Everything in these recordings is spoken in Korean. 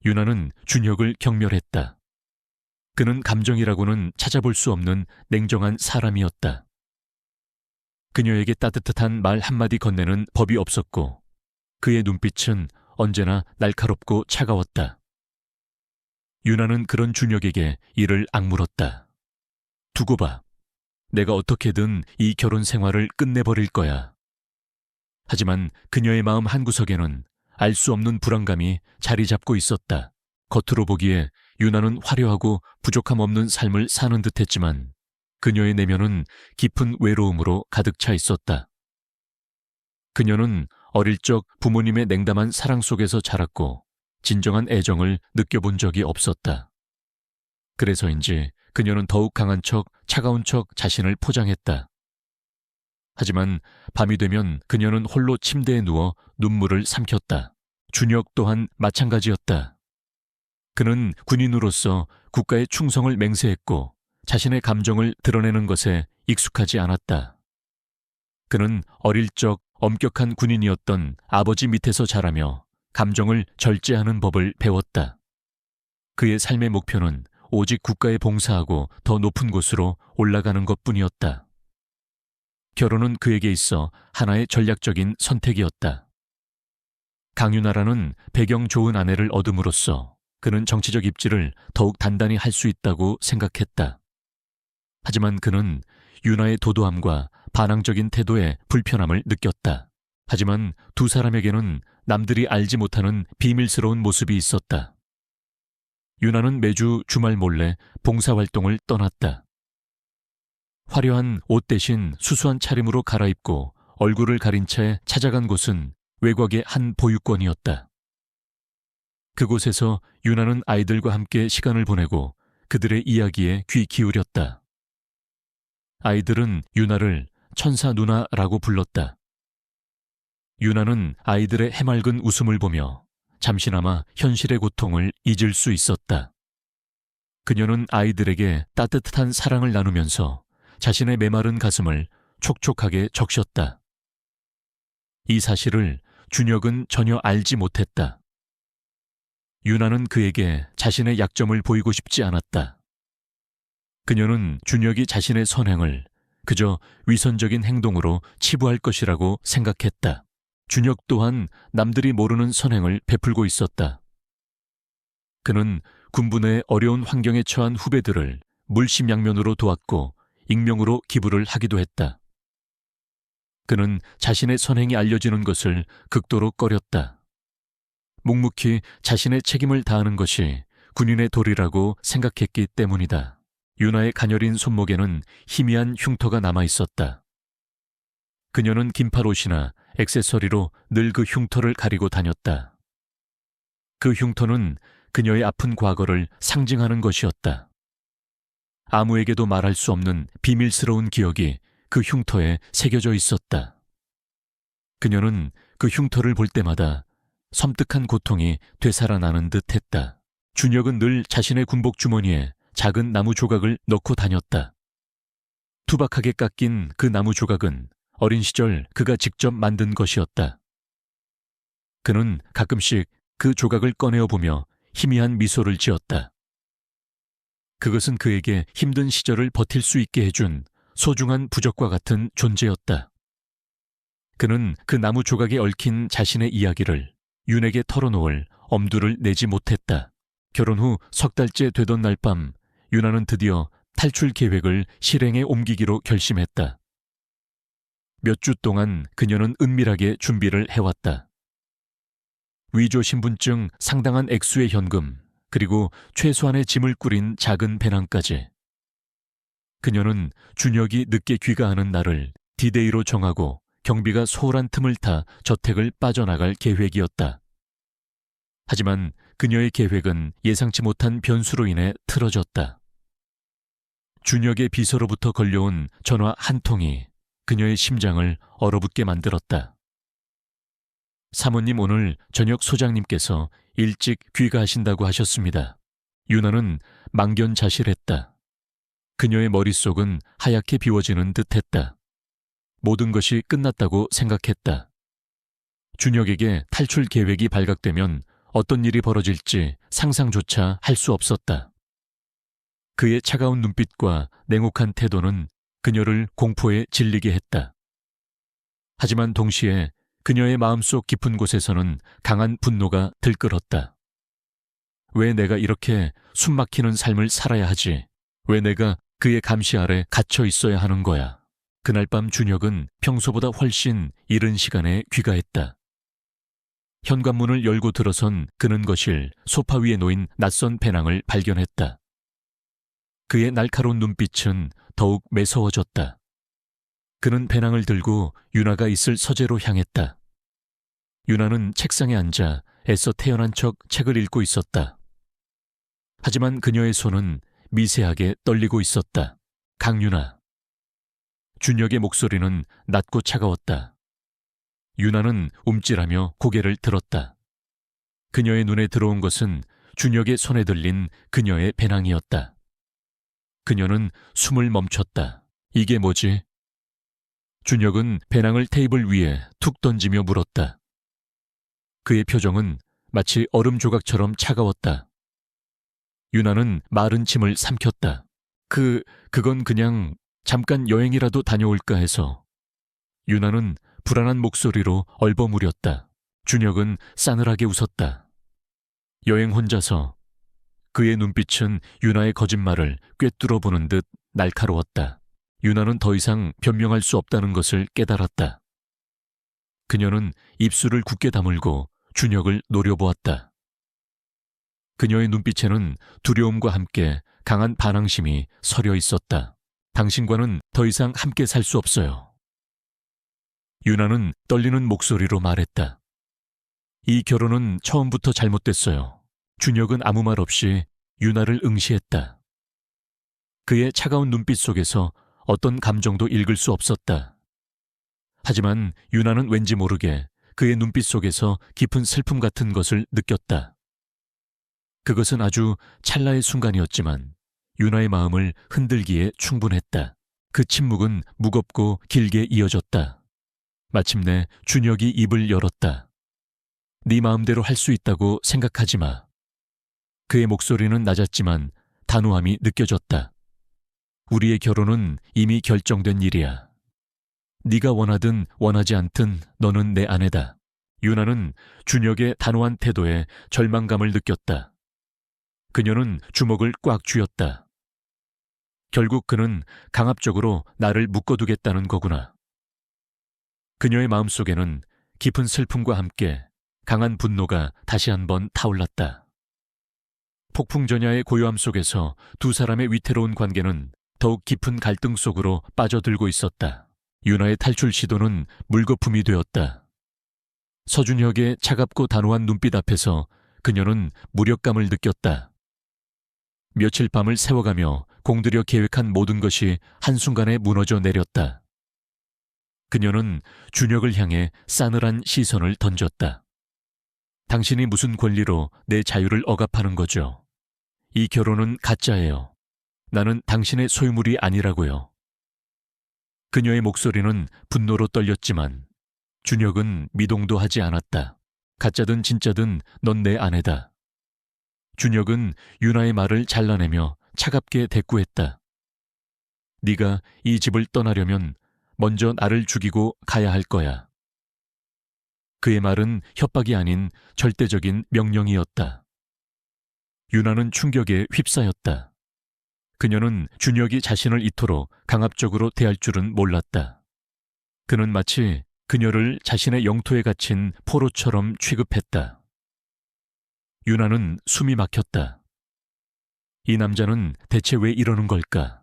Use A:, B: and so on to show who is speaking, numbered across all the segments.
A: 유나는 준혁을 경멸했다. 그는 감정이라고는 찾아볼 수 없는 냉정한 사람이었다. 그녀에게 따뜻한 말 한마디 건네는 법이 없었고 그의 눈빛은 언제나 날카롭고 차가웠다. 유나는 그런 준혁에게 이를 악물었다. 두고 봐. 내가 어떻게든 이 결혼 생활을 끝내버릴 거야. 하지만 그녀의 마음 한구석에는 알 수 없는 불안감이 자리 잡고 있었다. 겉으로 보기에 유나는 화려하고 부족함 없는 삶을 사는 듯했지만 그녀의 내면은 깊은 외로움으로 가득 차 있었다. 그녀는 어릴 적 부모님의 냉담한 사랑 속에서 자랐고 진정한 애정을 느껴본 적이 없었다. 그래서인지 그녀는 더욱 강한 척, 차가운 척 자신을 포장했다. 하지만 밤이 되면 그녀는 홀로 침대에 누워 눈물을 삼켰다. 준혁 또한 마찬가지였다. 그는 군인으로서 국가의 충성을 맹세했고 자신의 감정을 드러내는 것에 익숙하지 않았다. 그는 어릴 적 엄격한 군인이었던 아버지 밑에서 자라며 감정을 절제하는 법을 배웠다. 그의 삶의 목표는 오직 국가에 봉사하고 더 높은 곳으로 올라가는 것뿐이었다. 결혼은 그에게 있어 하나의 전략적인 선택이었다. 강유나라는 배경 좋은 아내를 얻음으로써 그는 정치적 입지를 더욱 단단히 할 수 있다고 생각했다. 하지만 그는 유나의 도도함과 반항적인 태도에 불편함을 느꼈다. 하지만 두 사람에게는 남들이 알지 못하는 비밀스러운 모습이 있었다. 유나는 매주 주말 몰래 봉사활동을 떠났다. 화려한 옷 대신 수수한 차림으로 갈아입고 얼굴을 가린 채 찾아간 곳은 외곽의 한 보육원이었다. 그곳에서 유나는 아이들과 함께 시간을 보내고 그들의 이야기에 귀 기울였다. 아이들은 유나를 천사 누나라고 불렀다. 유나는 아이들의 해맑은 웃음을 보며 잠시나마 현실의 고통을 잊을 수 있었다. 그녀는 아이들에게 따뜻한 사랑을 나누면서 자신의 메마른 가슴을 촉촉하게 적셨다. 이 사실을 준혁은 전혀 알지 못했다. 유나는 그에게 자신의 약점을 보이고 싶지 않았다. 그녀는 준혁이 자신의 선행을 그저 위선적인 행동으로 치부할 것이라고 생각했다. 준혁 또한 남들이 모르는 선행을 베풀고 있었다. 그는 군부 내 어려운 환경에 처한 후배들을 물심양면으로 도왔고 익명으로 기부를 하기도 했다. 그는 자신의 선행이 알려지는 것을 극도로 꺼렸다. 묵묵히 자신의 책임을 다하는 것이 군인의 도리라고 생각했기 때문이다. 유나의 가녀린 손목에는 희미한 흉터가 남아있었다. 그녀는 긴팔 옷이나 액세서리로 늘 그 흉터를 가리고 다녔다. 그 흉터는 그녀의 아픈 과거를 상징하는 것이었다. 아무에게도 말할 수 없는 비밀스러운 기억이 그 흉터에 새겨져 있었다. 그녀는 그 흉터를 볼 때마다 섬뜩한 고통이 되살아나는 듯 했다. 준혁은 늘 자신의 군복 주머니에 작은 나무 조각을 넣고 다녔다. 투박하게 깎인 그 나무 조각은 어린 시절 그가 직접 만든 것이었다. 그는 가끔씩 그 조각을 꺼내어 보며 희미한 미소를 지었다. 그것은 그에게 힘든 시절을 버틸 수 있게 해준 소중한 부적과 같은 존재였다. 그는 그 나무 조각에 얽힌 자신의 이야기를 윤에게 털어놓을 엄두를 내지 못했다. 결혼 후 석 달째 되던 날 밤 유나는 드디어 탈출 계획을 실행에 옮기기로 결심했다. 몇 주 동안 그녀는 은밀하게 준비를 해왔다. 위조 신분증 상당한 액수의 현금, 그리고 최소한의 짐을 꾸린 작은 배낭까지. 그녀는 준혁이 늦게 귀가하는 날을 디데이로 정하고 경비가 소홀한 틈을 타 저택을 빠져나갈 계획이었다. 하지만 그녀의 계획은 예상치 못한 변수로 인해 틀어졌다. 준혁의 비서로부터 걸려온 전화 한 통이 그녀의 심장을 얼어붙게 만들었다. 사모님, 오늘 저녁 소장님께서 일찍 귀가하신다고 하셨습니다. 유나는 망견자실했다. 그녀의 머릿속은 하얗게 비워지는 듯했다. 모든 것이 끝났다고 생각했다. 준혁에게 탈출 계획이 발각되면 어떤 일이 벌어질지 상상조차 할 수 없었다. 그의 차가운 눈빛과 냉혹한 태도는 그녀를 공포에 질리게 했다. 하지만 동시에 그녀의 마음속 깊은 곳에서는 강한 분노가 들끓었다. 왜 내가 이렇게 숨막히는 삶을 살아야 하지? 왜 내가 그의 감시 아래 갇혀 있어야 하는 거야? 그날 밤 준혁은 평소보다 훨씬 이른 시간에 귀가했다. 현관문을 열고 들어선 그는 거실 소파 위에 놓인 낯선 배낭을 발견했다. 그의 날카로운 눈빛은 더욱 매서워졌다. 그는 배낭을 들고 유나가 있을 서재로 향했다. 유나는 책상에 앉아 애써 태연한 척 책을 읽고 있었다. 하지만 그녀의 손은 미세하게 떨리고 있었다. 강유나. 준혁의 목소리는 낮고 차가웠다. 유나는 움찔하며 고개를 들었다. 그녀의 눈에 들어온 것은 준혁의 손에 들린 그녀의 배낭이었다. 그녀는 숨을 멈췄다. 이게 뭐지? 준혁은 배낭을 테이블 위에 툭 던지며 물었다. 그의 표정은 마치 얼음 조각처럼 차가웠다. 유나는 마른 침을 삼켰다. 그건 그냥 잠깐 여행이라도 다녀올까 해서. 유나는 불안한 목소리로 얼버무렸다. 준혁은 싸늘하게 웃었다. 여행 혼자서. 그의 눈빛은 유나의 거짓말을 꿰뚫어 보는 듯 날카로웠다. 유나는 더 이상 변명할 수 없다는 것을 깨달았다. 그녀는 입술을 굳게 다물고 준혁을 노려보았다. 그녀의 눈빛에는 두려움과 함께 강한 반항심이 서려 있었다. 당신과는 더 이상 함께 살 수 없어요. 유나는 떨리는 목소리로 말했다. 이 결혼은 처음부터 잘못됐어요. 준혁은 아무 말 없이 유나를 응시했다. 그의 차가운 눈빛 속에서 어떤 감정도 읽을 수 없었다. 하지만 유나는 왠지 모르게 그의 눈빛 속에서 깊은 슬픔 같은 것을 느꼈다. 그것은 아주 찰나의 순간이었지만 유나의 마음을 흔들기에 충분했다. 그 침묵은 무겁고 길게 이어졌다. 마침내 준혁이 입을 열었다. 네 마음대로 할 수 있다고 생각하지 마. 그의 목소리는 낮았지만 단호함이 느껴졌다. 우리의 결혼은 이미 결정된 일이야. 네가 원하든 원하지 않든 너는 내 아내다. 유나는 준혁의 단호한 태도에 절망감을 느꼈다. 그녀는 주먹을 꽉 쥐었다. 결국 그는 강압적으로 나를 묶어두겠다는 거구나. 그녀의 마음속에는 깊은 슬픔과 함께 강한 분노가 다시 한번 타올랐다. 폭풍전야의 고요함 속에서 두 사람의 위태로운 관계는 더욱 깊은 갈등 속으로 빠져들고 있었다. 유나의 탈출 시도는 물거품이 되었다. 서준혁의 차갑고 단호한 눈빛 앞에서 그녀는 무력감을 느꼈다. 며칠 밤을 세워가며 공들여 계획한 모든 것이 한순간에 무너져 내렸다. 그녀는 준혁을 향해 싸늘한 시선을 던졌다. 당신이 무슨 권리로 내 자유를 억압하는 거죠? 이 결혼은 가짜예요. 나는 당신의 소유물이 아니라고요. 그녀의 목소리는 분노로 떨렸지만 준혁은 미동도 하지 않았다. 가짜든 진짜든 넌 내 아내다. 준혁은 유나의 말을 잘라내며 차갑게 대꾸했다. 네가 이 집을 떠나려면 먼저 나를 죽이고 가야 할 거야. 그의 말은 협박이 아닌 절대적인 명령이었다. 유나는 충격에 휩싸였다. 그녀는 준혁이 자신을 이토록 강압적으로 대할 줄은 몰랐다. 그는 마치 그녀를 자신의 영토에 갇힌 포로처럼 취급했다. 유나는 숨이 막혔다. 이 남자는 대체 왜 이러는 걸까?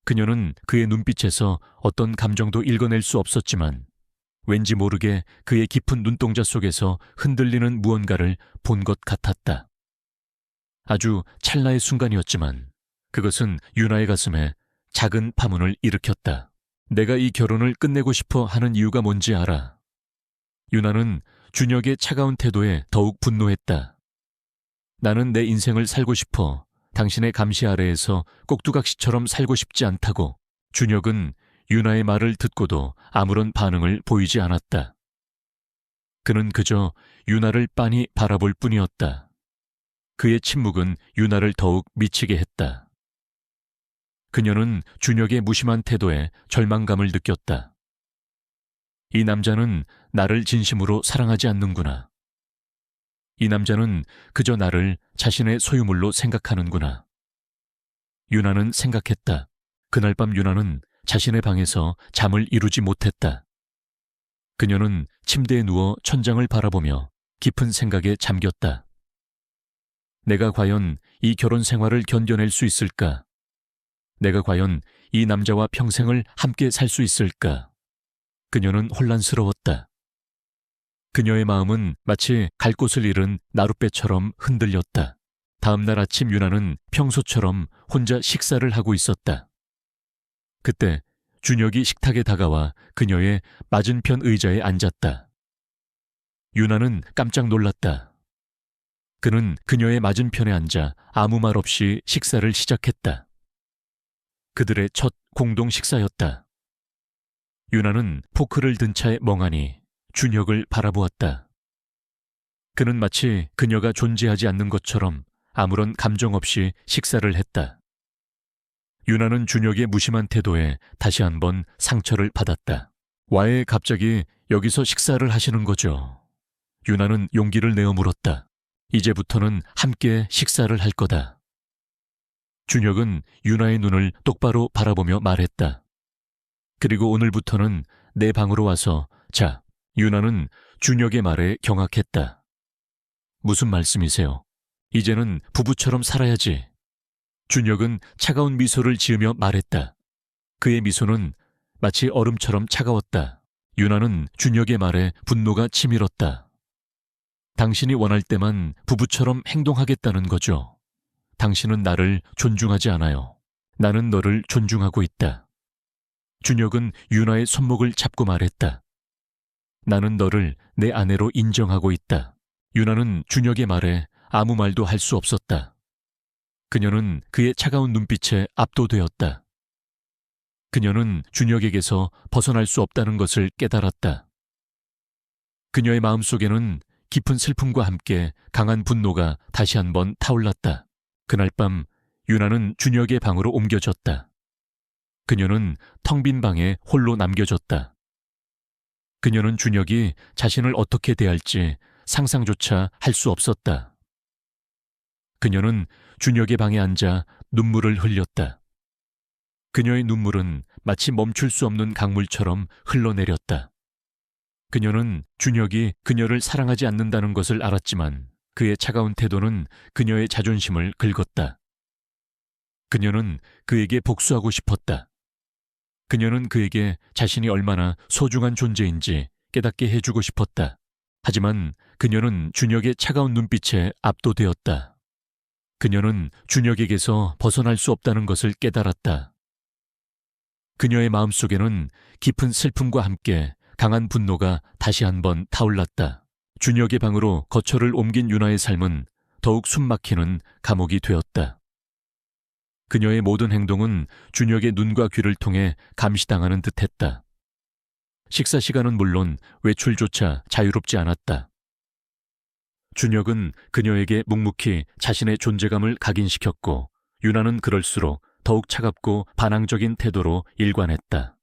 A: 그녀는 그의 눈빛에서 어떤 감정도 읽어낼 수 없었지만 왠지 모르게 그의 깊은 눈동자 속에서 흔들리는 무언가를 본 것 같았다. 아주 찰나의 순간이었지만 그것은 유나의 가슴에 작은 파문을 일으켰다. 내가 이 결혼을 끝내고 싶어 하는 이유가 뭔지 알아. 유나는 준혁의 차가운 태도에 더욱 분노했다. 나는 내 인생을 살고 싶어 당신의 감시 아래에서 꼭두각시처럼 살고 싶지 않다고. 준혁은 유나의 말을 듣고도 아무런 반응을 보이지 않았다. 그는 그저 유나를 빤히 바라볼 뿐이었다. 그의 침묵은 유나를 더욱 미치게 했다. 그녀는 준혁의 무심한 태도에 절망감을 느꼈다. 이 남자는 나를 진심으로 사랑하지 않는구나. 이 남자는 그저 나를 자신의 소유물로 생각하는구나. 유나는 생각했다. 그날 밤 유나는 자신의 방에서 잠을 이루지 못했다. 그녀는 침대에 누워 천장을 바라보며 깊은 생각에 잠겼다. 내가 과연 이 결혼 생활을 견뎌낼 수 있을까? 내가 과연 이 남자와 평생을 함께 살 수 있을까? 그녀는 혼란스러웠다. 그녀의 마음은 마치 갈 곳을 잃은 나룻배처럼 흔들렸다. 다음 날 아침 유나는 평소처럼 혼자 식사를 하고 있었다. 그때 준혁이 식탁에 다가와 그녀의 맞은편 의자에 앉았다. 유나는 깜짝 놀랐다. 그는 그녀의 맞은편에 앉아 아무 말 없이 식사를 시작했다. 그들의 첫 공동 식사였다. 유나는 포크를 든 차에 멍하니 준혁을 바라보았다. 그는 마치 그녀가 존재하지 않는 것처럼 아무런 감정 없이 식사를 했다. 유나는 준혁의 무심한 태도에 다시 한번 상처를 받았다. 왜 갑자기 여기서 식사를 하시는 거죠? 유나는 용기를 내어 물었다. 이제부터는 함께 식사를 할 거다. 준혁은 유나의 눈을 똑바로 바라보며 말했다. 그리고 오늘부터는 내 방으로 와서 자. 유나는 준혁의 말에 경악했다. 무슨 말씀이세요? 이제는 부부처럼 살아야지. 준혁은 차가운 미소를 지으며 말했다. 그의 미소는 마치 얼음처럼 차가웠다. 유나는 준혁의 말에 분노가 치밀었다. 당신이 원할 때만 부부처럼 행동하겠다는 거죠. 당신은 나를 존중하지 않아요. 나는 너를 존중하고 있다. 준혁은 유나의 손목을 잡고 말했다. 나는 너를 내 아내로 인정하고 있다. 유나는 준혁의 말에 아무 말도 할 수 없었다. 그녀는 그의 차가운 눈빛에 압도되었다. 그녀는 준혁에게서 벗어날 수 없다는 것을 깨달았다. 그녀의 마음속에는 깊은 슬픔과 함께 강한 분노가 다시 한번 타올랐다. 그날 밤 유나는 준혁의 방으로 옮겨졌다. 그녀는 텅 빈 방에 홀로 남겨졌다. 그녀는 준혁이 자신을 어떻게 대할지 상상조차 할 수 없었다. 그녀는 준혁의 방에 앉아 눈물을 흘렸다. 그녀의 눈물은 마치 멈출 수 없는 강물처럼 흘러내렸다. 그녀는 준혁이 그녀를 사랑하지 않는다는 것을 알았지만 그의 차가운 태도는 그녀의 자존심을 긁었다. 그녀는 그에게 복수하고 싶었다. 그녀는 그에게 자신이 얼마나 소중한 존재인지 깨닫게 해주고 싶었다. 하지만 그녀는 준혁의 차가운 눈빛에 압도되었다. 그녀는 준혁에게서 벗어날 수 없다는 것을 깨달았다. 그녀의 마음속에는 깊은 슬픔과 함께 강한 분노가 다시 한번 타올랐다. 준혁의 방으로 거처를 옮긴 유나의 삶은 더욱 숨막히는 감옥이 되었다. 그녀의 모든 행동은 준혁의 눈과 귀를 통해 감시당하는 듯했다. 식사 시간은 물론 외출조차 자유롭지 않았다. 준혁은 그녀에게 묵묵히 자신의 존재감을 각인시켰고 유나는 그럴수록 더욱 차갑고 반항적인 태도로 일관했다.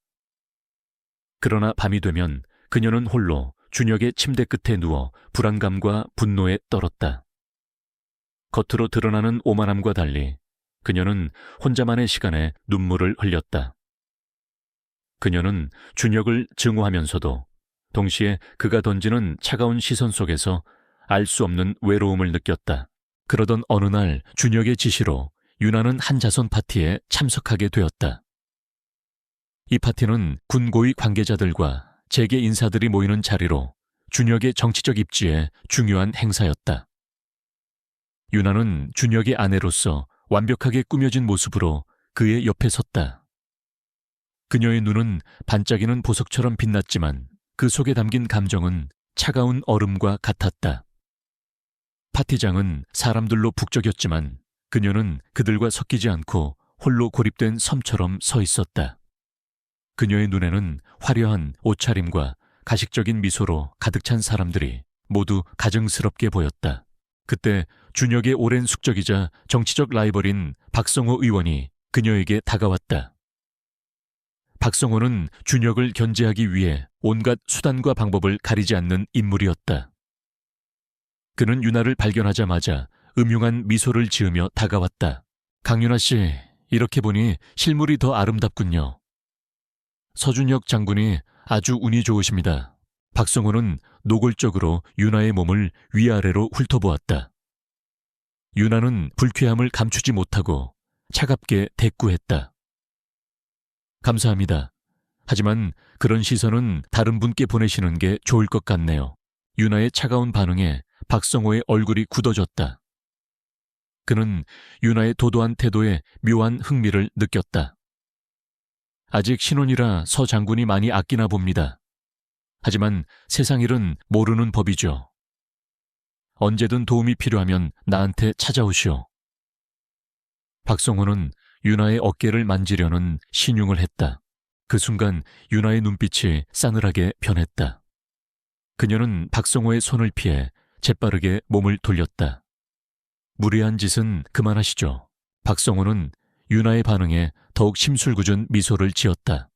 A: 그러나 밤이 되면 그녀는 홀로 준혁의 침대 끝에 누워 불안감과 분노에 떨었다. 겉으로 드러나는 오만함과 달리 그녀는 혼자만의 시간에 눈물을 흘렸다. 그녀는 준혁을 증오하면서도 동시에 그가 던지는 차가운 시선 속에서 알 수 없는 외로움을 느꼈다. 그러던 어느 날 준혁의 지시로 유나는 한자선 파티에 참석하게 되었다. 이 파티는 군 고위 관계자들과 재계 인사들이 모이는 자리로 준혁의 정치적 입지에 중요한 행사였다. 유나는 준혁의 아내로서 완벽하게 꾸며진 모습으로 그의 옆에 섰다. 그녀의 눈은 반짝이는 보석처럼 빛났지만 그 속에 담긴 감정은 차가운 얼음과 같았다. 파티장은 사람들로 북적였지만 그녀는 그들과 섞이지 않고 홀로 고립된 섬처럼 서 있었다. 그녀의 눈에는 화려한 옷차림과 가식적인 미소로 가득 찬 사람들이 모두 가증스럽게 보였다. 그때 준혁의 오랜 숙적이자 정치적 라이벌인 박성호 의원이 그녀에게 다가왔다. 박성호는 준혁을 견제하기 위해 온갖 수단과 방법을 가리지 않는 인물이었다. 그는 유나를 발견하자마자 음흉한 미소를 지으며 다가왔다. 강윤아 씨, 이렇게 보니 실물이 더 아름답군요. 서준혁 장군이 아주 운이 좋으십니다. 박성호는 노골적으로 유나의 몸을 위아래로 훑어보았다. 유나는 불쾌함을 감추지 못하고 차갑게 대꾸했다. 감사합니다. 하지만 그런 시선은 다른 분께 보내시는 게 좋을 것 같네요. 유나의 차가운 반응에 박성호의 얼굴이 굳어졌다. 그는 유나의 도도한 태도에 묘한 흥미를 느꼈다. 아직 신혼이라 서 장군이 많이 아끼나 봅니다. 하지만 세상 일은 모르는 법이죠. 언제든 도움이 필요하면 나한테 찾아오시오. 박성호는 유나의 어깨를 만지려는 신용을 했다. 그 순간 유나의 눈빛이 싸늘하게 변했다. 그녀는 박성호의 손을 피해 재빠르게 몸을 돌렸다. 무례한 짓은 그만하시죠. 박성호는 유나의 반응에 더욱 심술궂은 미소를 지었다.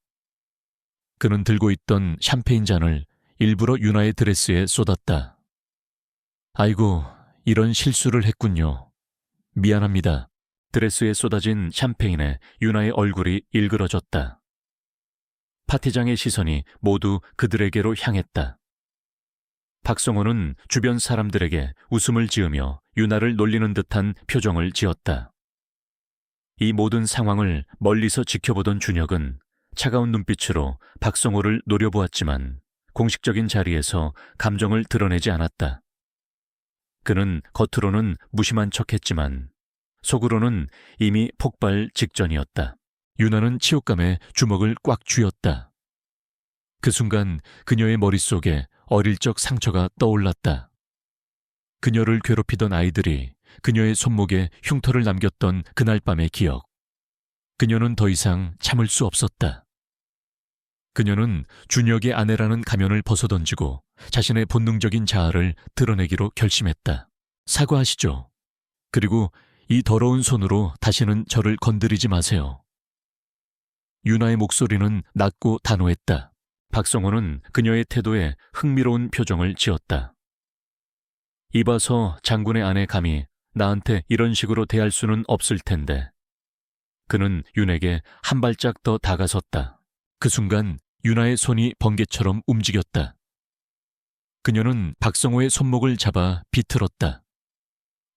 A: 그는 들고 있던 샴페인 잔을 일부러 유나의 드레스에 쏟았다. 아이고, 이런 실수를 했군요. 미안합니다. 드레스에 쏟아진 샴페인에 유나의 얼굴이 일그러졌다. 파티장의 시선이 모두 그들에게로 향했다. 박성호는 주변 사람들에게 웃음을 지으며 유나를 놀리는 듯한 표정을 지었다. 이 모든 상황을 멀리서 지켜보던 준혁은 차가운 눈빛으로 박성호를 노려보았지만 공식적인 자리에서 감정을 드러내지 않았다. 그는 겉으로는 무심한 척했지만 속으로는 이미 폭발 직전이었다. 유나는 치욕감에 주먹을 꽉 쥐었다. 그 순간 그녀의 머릿속에 어릴 적 상처가 떠올랐다. 그녀를 괴롭히던 아이들이 그녀의 손목에 흉터를 남겼던 그날 밤의 기억. 그녀는 더 이상 참을 수 없었다. 그녀는 준혁의 아내라는 가면을 벗어던지고 자신의 본능적인 자아를 드러내기로 결심했다. 사과하시죠. 그리고 이 더러운 손으로 다시는 저를 건드리지 마세요. 유나의 목소리는 낮고 단호했다. 박성호는 그녀의 태도에 흥미로운 표정을 지었다. 이봐서 장군의 아내 감히 나한테 이런 식으로 대할 수는 없을 텐데. 그는 윤에게 한 발짝 더 다가섰다. 그 순간 유나의 손이 번개처럼 움직였다. 그녀는 박성호의 손목을 잡아 비틀었다.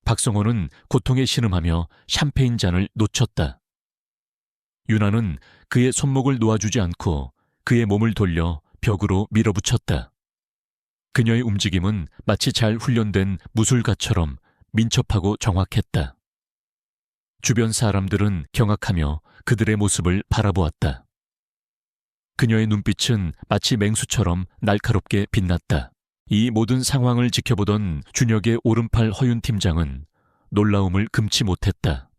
A: 박성호는 고통에 신음하며 샴페인 잔을 놓쳤다. 유나는 그의 손목을 놓아주지 않고 그의 몸을 돌려 벽으로 밀어붙였다. 그녀의 움직임은 마치 잘 훈련된 무술가처럼 민첩하고 정확했다. 주변 사람들은 경악하며 그들의 모습을 바라보았다. 그녀의 눈빛은 마치 맹수처럼 날카롭게 빛났다. 이 모든 상황을 지켜보던 준혁의 오른팔 허윤 팀장은 놀라움을 금치 못했다.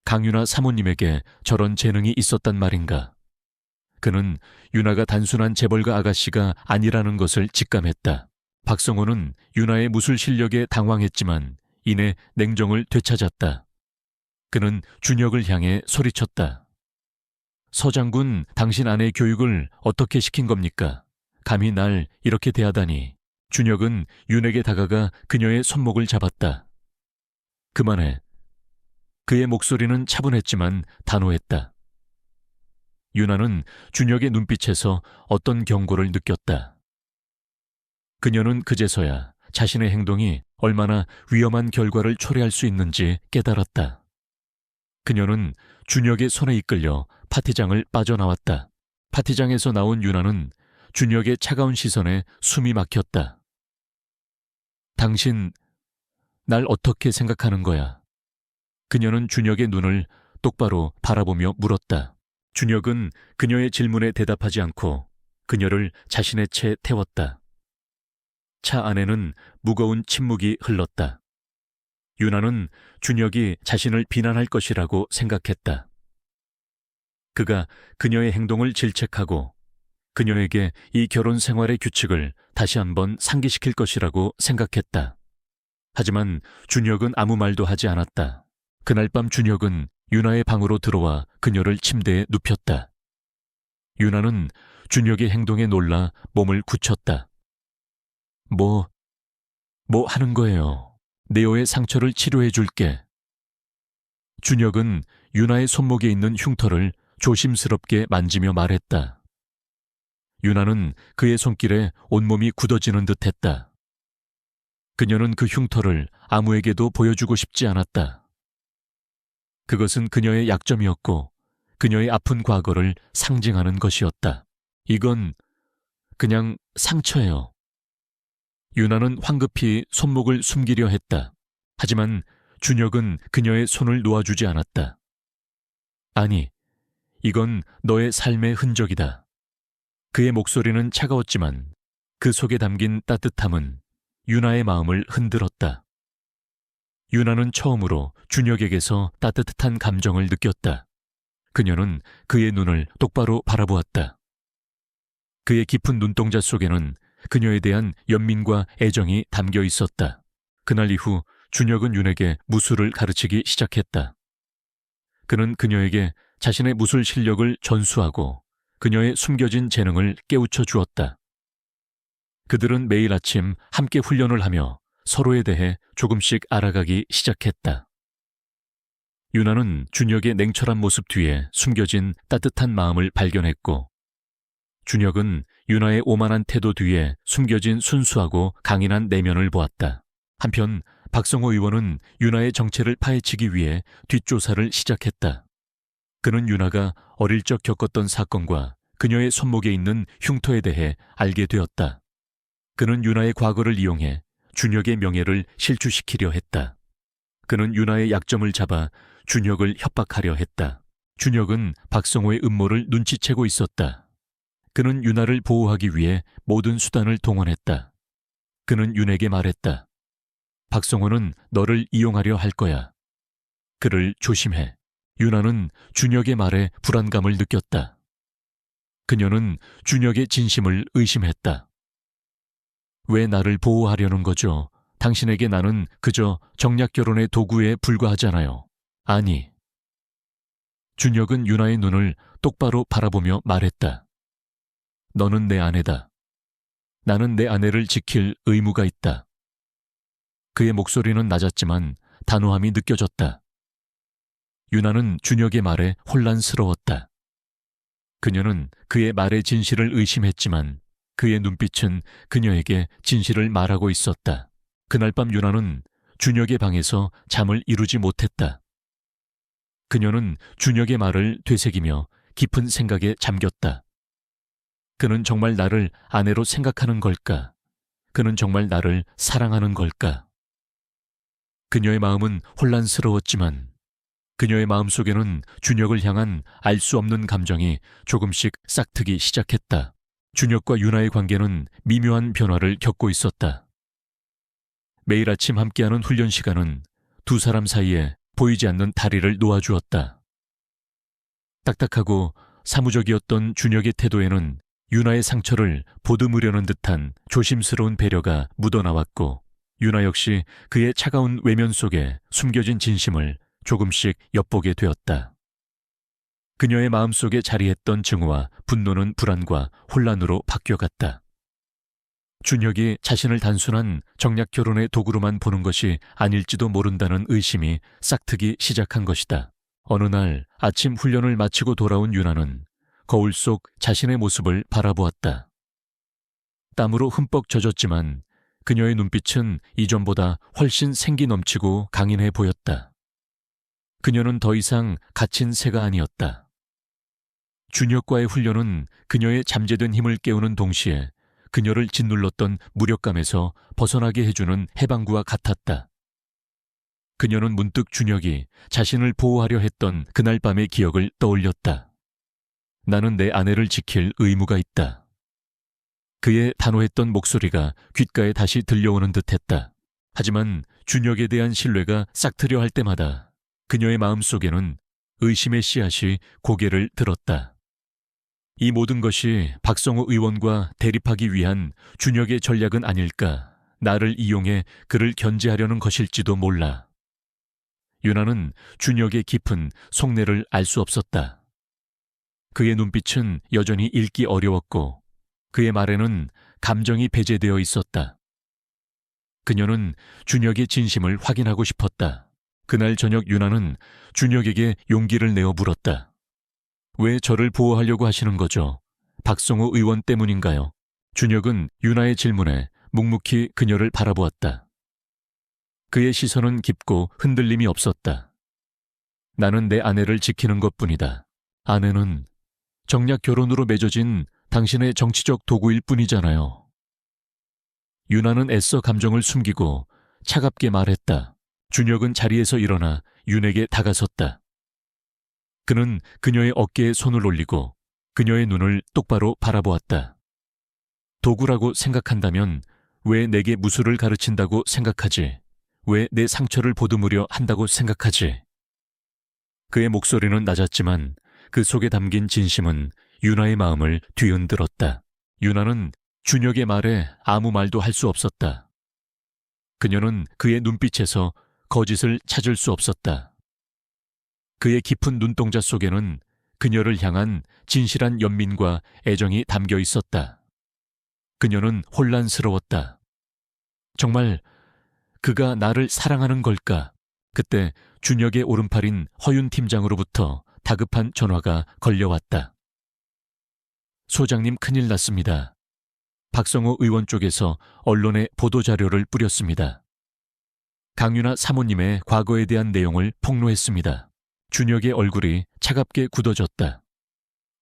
A: 강윤아 사모님에게 저런 재능이 있었단 말인가. 그는 유나가 단순한 재벌가 아가씨가 아니라는 것을 직감했다. 박성호는 유나의 무술 실력에 당황했지만 이내 냉정을 되찾았다. 그는 준혁을 향해 소리쳤다. 서 장군, 당신 아내의 교육을 어떻게 시킨 겁니까? 감히 날 이렇게 대하다니. 준혁은 윤에게 다가가 그녀의 손목을 잡았다. 그만해. 그의 목소리는 차분했지만 단호했다. 유나는 준혁의 눈빛에서 어떤 경고를 느꼈다. 그녀는 그제서야 자신의 행동이 얼마나 위험한 결과를 초래할 수 있는지 깨달았다. 그녀는 준혁의 손에 이끌려 파티장을 빠져나왔다. 파티장에서 나온 유나는 준혁의 차가운 시선에 숨이 막혔다. 당신, 날 어떻게 생각하는 거야? 그녀는 준혁의 눈을 똑바로 바라보며 물었다. 준혁은 그녀의 질문에 대답하지 않고 그녀를 자신의 채 태웠다. 차 안에는 무거운 침묵이 흘렀다. 유나는 준혁이 자신을 비난할 것이라고 생각했다. 그가 그녀의 행동을 질책하고 그녀에게 이 결혼 생활의 규칙을 다시 한번 상기시킬 것이라고 생각했다. 하지만 준혁은 아무 말도 하지 않았다. 그날 밤 준혁은 유나의 방으로 들어와 그녀를 침대에 눕혔다. 유나는 준혁의 행동에 놀라 몸을 굳혔다. 뭐 하는 거예요? 네오의 상처를 치료해 줄게. 준혁은 유나의 손목에 있는 흉터를 조심스럽게 만지며 말했다. 유나는 그의 손길에 온몸이 굳어지는 듯했다. 그녀는 그 흉터를 아무에게도 보여주고 싶지 않았다. 그것은 그녀의 약점이었고 그녀의 아픈 과거를 상징하는 것이었다. 이건 그냥 상처예요. 유나는 황급히 손목을 숨기려 했다. 하지만 준혁은 그녀의 손을 놓아주지 않았다. 아니, 이건 너의 삶의 흔적이다. 그의 목소리는 차가웠지만 그 속에 담긴 따뜻함은 유나의 마음을 흔들었다. 유나는 처음으로 준혁에게서 따뜻한 감정을 느꼈다. 그녀는 그의 눈을 똑바로 바라보았다. 그의 깊은 눈동자 속에는 그녀에 대한 연민과 애정이 담겨 있었다. 그날 이후 준혁은 윤에게 무술을 가르치기 시작했다. 그는 그녀에게 자신의 무술 실력을 전수하고 그녀의 숨겨진 재능을 깨우쳐 주었다. 그들은 매일 아침 함께 훈련을 하며 서로에 대해 조금씩 알아가기 시작했다. 유나는 준혁의 냉철한 모습 뒤에 숨겨진 따뜻한 마음을 발견했고, 준혁은 유나의 오만한 태도 뒤에 숨겨진 순수하고 강인한 내면을 보았다. 한편 박성호 의원은 유나의 정체를 파헤치기 위해 뒷조사를 시작했다. 그는 유나가 어릴 적 겪었던 사건과 그녀의 손목에 있는 흉터에 대해 알게 되었다. 그는 유나의 과거를 이용해 준혁의 명예를 실추시키려 했다. 그는 유나의 약점을 잡아 준혁을 협박하려 했다. 준혁은 박성호의 음모를 눈치채고 있었다. 그는 유나를 보호하기 위해 모든 수단을 동원했다. 그는 윤에게 말했다. 박성호는 너를 이용하려 할 거야. 그를 조심해. 유나는 준혁의 말에 불안감을 느꼈다. 그녀는 준혁의 진심을 의심했다. 왜 나를 보호하려는 거죠? 당신에게 나는 그저 정략 결혼의 도구에 불과하잖아요. 아니. 준혁은 유나의 눈을 똑바로 바라보며 말했다. 너는 내 아내다. 나는 내 아내를 지킬 의무가 있다. 그의 목소리는 낮았지만 단호함이 느껴졌다. 유나는 준혁의 말에 혼란스러웠다. 그녀는 그의 말의 진실을 의심했지만 그의 눈빛은 그녀에게 진실을 말하고 있었다. 그날 밤 유나는 준혁의 방에서 잠을 이루지 못했다. 그녀는 준혁의 말을 되새기며 깊은 생각에 잠겼다. 그는 정말 나를 아내로 생각하는 걸까? 그는 정말 나를 사랑하는 걸까? 그녀의 마음은 혼란스러웠지만 그녀의 마음속에는 준혁을 향한 알 수 없는 감정이 조금씩 싹트기 시작했다. 준혁과 유나의 관계는 미묘한 변화를 겪고 있었다. 매일 아침 함께하는 훈련 시간은 두 사람 사이에 보이지 않는 다리를 놓아주었다. 딱딱하고 사무적이었던 준혁의 태도에는 유나의 상처를 보듬으려는 듯한 조심스러운 배려가 묻어나왔고, 유나 역시 그의 차가운 외면 속에 숨겨진 진심을 조금씩 엿보게 되었다. 그녀의 마음속에 자리했던 증오와 분노는 불안과 혼란으로 바뀌어갔다. 준혁이 자신을 단순한 정략 결혼의 도구로만 보는 것이 아닐지도 모른다는 의심이 싹트기 시작한 것이다. 어느 날 아침 훈련을 마치고 돌아온 유나는 거울 속 자신의 모습을 바라보았다. 땀으로 흠뻑 젖었지만 그녀의 눈빛은 이전보다 훨씬 생기 넘치고 강인해 보였다. 그녀는 더 이상 갇힌 새가 아니었다. 준혁과의 훈련은 그녀의 잠재된 힘을 깨우는 동시에 그녀를 짓눌렀던 무력감에서 벗어나게 해주는 해방구와 같았다. 그녀는 문득 준혁이 자신을 보호하려 했던 그날 밤의 기억을 떠올렸다. 나는 내 아내를 지킬 의무가 있다. 그의 단호했던 목소리가 귓가에 다시 들려오는 듯했다. 하지만 준혁에 대한 신뢰가 싹트려 할 때마다 그녀의 마음속에는 의심의 씨앗이 고개를 들었다. 이 모든 것이 박성호 의원과 대립하기 위한 준혁의 전략은 아닐까, 나를 이용해 그를 견제하려는 것일지도 몰라. 유나는 준혁의 깊은 속내를 알 수 없었다. 그의 눈빛은 여전히 읽기 어려웠고 그의 말에는 감정이 배제되어 있었다. 그녀는 준혁의 진심을 확인하고 싶었다. 그날 저녁 유나는 준혁에게 용기를 내어 물었다. 왜 저를 보호하려고 하시는 거죠? 박성호 의원 때문인가요? 준혁은 유나의 질문에 묵묵히 그녀를 바라보았다. 그의 시선은 깊고 흔들림이 없었다. 나는 내 아내를 지키는 것뿐이다. 아내는 정략 결혼으로 맺어진 당신의 정치적 도구일 뿐이잖아요. 유나는 애써 감정을 숨기고 차갑게 말했다. 준혁은 자리에서 일어나 윤에게 다가섰다. 그는 그녀의 어깨에 손을 올리고 그녀의 눈을 똑바로 바라보았다. 도구라고 생각한다면 왜 내게 무술을 가르친다고 생각하지? 왜 내 상처를 보듬으려 한다고 생각하지? 그의 목소리는 낮았지만 그 속에 담긴 진심은 유나의 마음을 뒤흔들었다. 유나는 준혁의 말에 아무 말도 할 수 없었다. 그녀는 그의 눈빛에서 거짓을 찾을 수 없었다. 그의 깊은 눈동자 속에는 그녀를 향한 진실한 연민과 애정이 담겨 있었다. 그녀는 혼란스러웠다. 정말 그가 나를 사랑하는 걸까? 그때 준혁의 오른팔인 허윤 팀장으로부터 다급한 전화가 걸려왔다. 소장님, 큰일 났습니다. 박성호 의원 쪽에서 언론에 보도자료를 뿌렸습니다. 강윤아 사모님의 과거에 대한 내용을 폭로했습니다. 준혁의 얼굴이 차갑게 굳어졌다.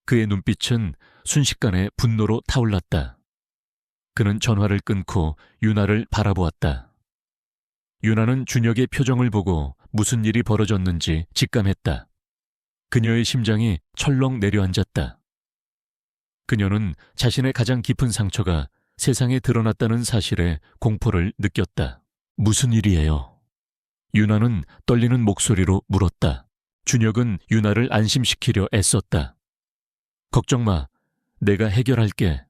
A: 그의 눈빛은 순식간에 분노로 타올랐다. 그는 전화를 끊고 유나를 바라보았다. 유나는 준혁의 표정을 보고 무슨 일이 벌어졌는지 직감했다. 그녀의 심장이 철렁 내려앉았다. 그녀는 자신의 가장 깊은 상처가 세상에 드러났다는 사실에 공포를 느꼈다. 무슨 일이에요? 유나는 떨리는 목소리로 물었다. 준혁은 유나를 안심시키려 애썼다. 걱정 마, 내가 해결할게.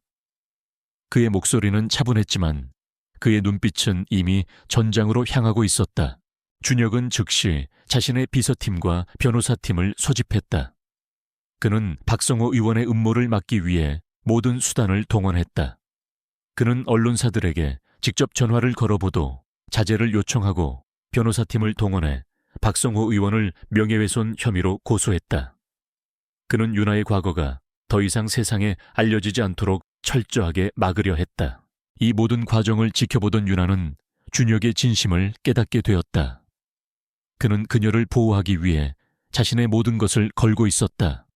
A: 그의 목소리는 차분했지만 그의 눈빛은 이미 전장으로 향하고 있었다. 준혁은 즉시 자신의 비서팀과 변호사팀을 소집했다. 그는 박성호 의원의 음모를 막기 위해 모든 수단을 동원했다. 그는 언론사들에게 직접 전화를 걸어보도 자제를 요청하고 변호사팀을 동원해 박성호 의원을 명예훼손 혐의로 고소했다. 그는 유나의 과거가 더 이상 세상에 알려지지 않도록 철저하게 막으려 했다. 이 모든 과정을 지켜보던 유나는 준혁의 진심을 깨닫게 되었다. 그는 그녀를 보호하기 위해 자신의 모든 것을 걸고 있었다.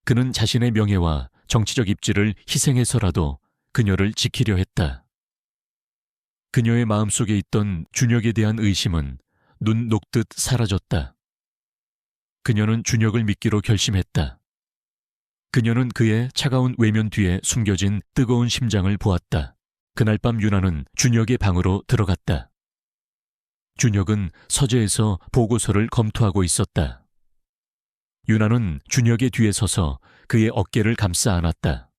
A: 그는 자신의 명예와 정치적 입지를 희생해서라도 그녀를 지키려 했다. 그녀의 마음속에 있던 준혁에 대한 의심은 눈 녹듯 사라졌다. 그녀는 준혁을 믿기로 결심했다. 그녀는 그의 차가운 외면 뒤에 숨겨진 뜨거운 심장을 보았다. 그날 밤 유나는 준혁의 방으로 들어갔다. 준혁은 서재에서 보고서를 검토하고 있었다. 유나는 준혁의 뒤에 서서 그의 어깨를 감싸 안았다.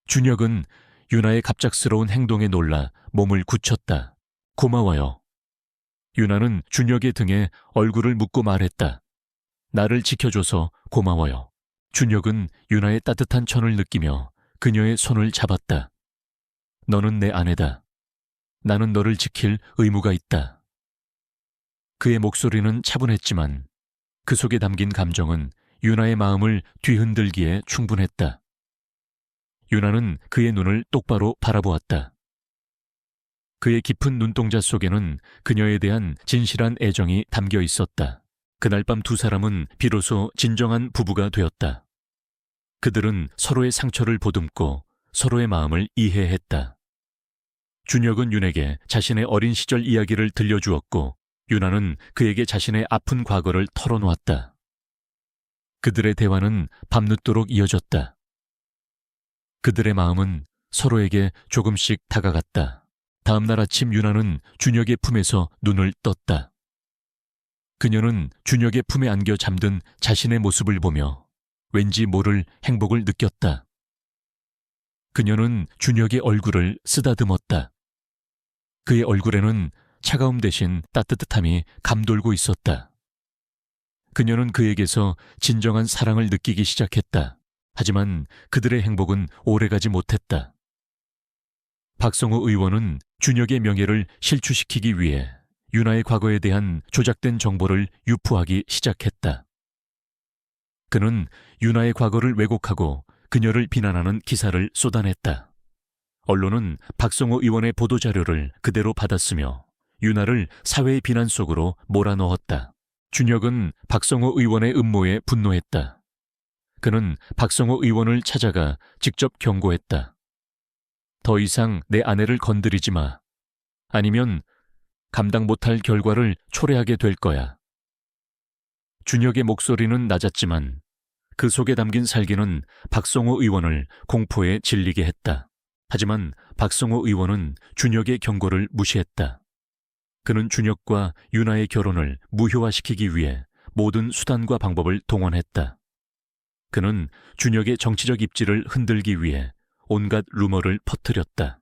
A: 준혁은 유나의 갑작스러운 행동에 놀라 몸을 굳혔다. 고마워요. 유나는 준혁의 등에 얼굴을 묻고 말했다. 나를 지켜줘서 고마워요. 준혁은 유나의 따뜻한 천을 느끼며 그녀의 손을 잡았다. 너는 내 아내다. 나는 너를 지킬 의무가 있다. 그의 목소리는 차분했지만 그 속에 담긴 감정은 유나의 마음을 뒤흔들기에 충분했다. 유나는 그의 눈을 똑바로 바라보았다. 그의 깊은 눈동자 속에는 그녀에 대한 진실한 애정이 담겨 있었다. 그날 밤 두 사람은 비로소 진정한 부부가 되었다. 그들은 서로의 상처를 보듬고 서로의 마음을 이해했다. 준혁은 윤에게 자신의 어린 시절 이야기를 들려주었고 유나는 그에게 자신의 아픈 과거를 털어놓았다. 그들의 대화는 밤늦도록 이어졌다. 그들의 마음은 서로에게 조금씩 다가갔다. 다음 날 아침 유나는 준혁의 품에서 눈을 떴다. 그녀는 준혁의 품에 안겨 잠든 자신의 모습을 보며 왠지 모를 행복을 느꼈다. 그녀는 준혁의 얼굴을 쓰다듬었다. 그의 얼굴에는 차가움 대신 따뜻함이 감돌고 있었다. 그녀는 그에게서 진정한 사랑을 느끼기 시작했다. 하지만 그들의 행복은 오래가지 못했다. 박성호 의원은 준혁의 명예를 실추시키기 위해 유나의 과거에 대한 조작된 정보를 유포하기 시작했다. 그는 유나의 과거를 왜곡하고 그녀를 비난하는 기사를 쏟아냈다. 언론은 박성호 의원의 보도자료를 그대로 받았으며 유나를 사회의 비난 속으로 몰아넣었다. 준혁은 박성호 의원의 음모에 분노했다. 그는 박성호 의원을 찾아가 직접 경고했다. 더 이상 내 아내를 건드리지 마. 아니면 감당 못할 결과를 초래하게 될 거야. 준혁의 목소리는 낮았지만 그 속에 담긴 살기는 박성호 의원을 공포에 질리게 했다. 하지만 박성호 의원은 준혁의 경고를 무시했다. 그는 준혁과 유나의 결혼을 무효화시키기 위해 모든 수단과 방법을 동원했다. 그는 준혁의 정치적 입지를 흔들기 위해 온갖 루머를 퍼뜨렸다.